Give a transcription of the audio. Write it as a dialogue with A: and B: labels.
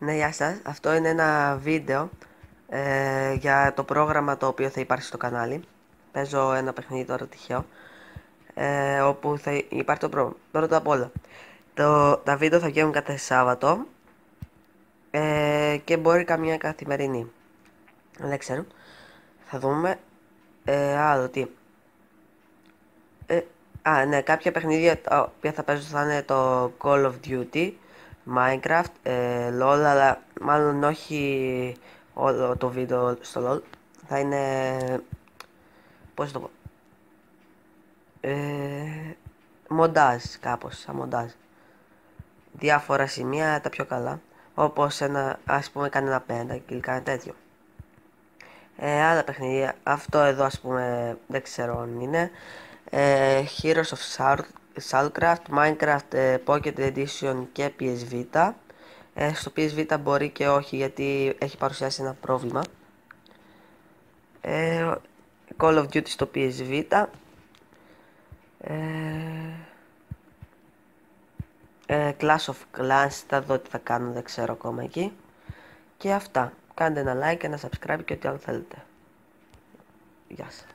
A: Ναι, γεια σας. Αυτό είναι ένα βίντεο για το πρόγραμμα το οποίο θα υπάρχει στο κανάλι. Παίζω ένα παιχνίδι τώρα τυχαίο, όπου θα υπάρχει το πρόγραμμα. Πρώτα απ' όλα, τα βίντεο θα βγαίνουν κάθε Σάββατο και μπορεί καμία καθημερινή. Δεν ξέρω. Θα δούμε. Άλλο τι. Ναι, κάποια παιχνίδια τα οποία θα παίζω θα είναι το Call of Duty, Minecraft, LOL, αλλά μάλλον όχι όλο το βίντεο στο LOL. Θα είναι, πώς το πω, μοντάζ κάπως, σαν μοντάζ. Διάφορα σημεία, τα πιο καλά, όπως ας πούμε κανένα πέντα και κάτι τέτοιο. Άλλα παιχνίδια, αυτό εδώ ας πούμε δεν ξέρω αν είναι. Heroes of Starcraft, Minecraft Pocket Edition και PS Vita. Στο PS Vita μπορεί και όχι γιατί έχει παρουσιάσει ένα πρόβλημα. Call of Duty στο PS Vita. Clash of Clans, θα δω τι θα κάνω, δεν ξέρω ακόμα εκεί. Και αυτά. Κάντε ένα like, ένα subscribe και ό,τι άλλο θέλετε. Γεια σας.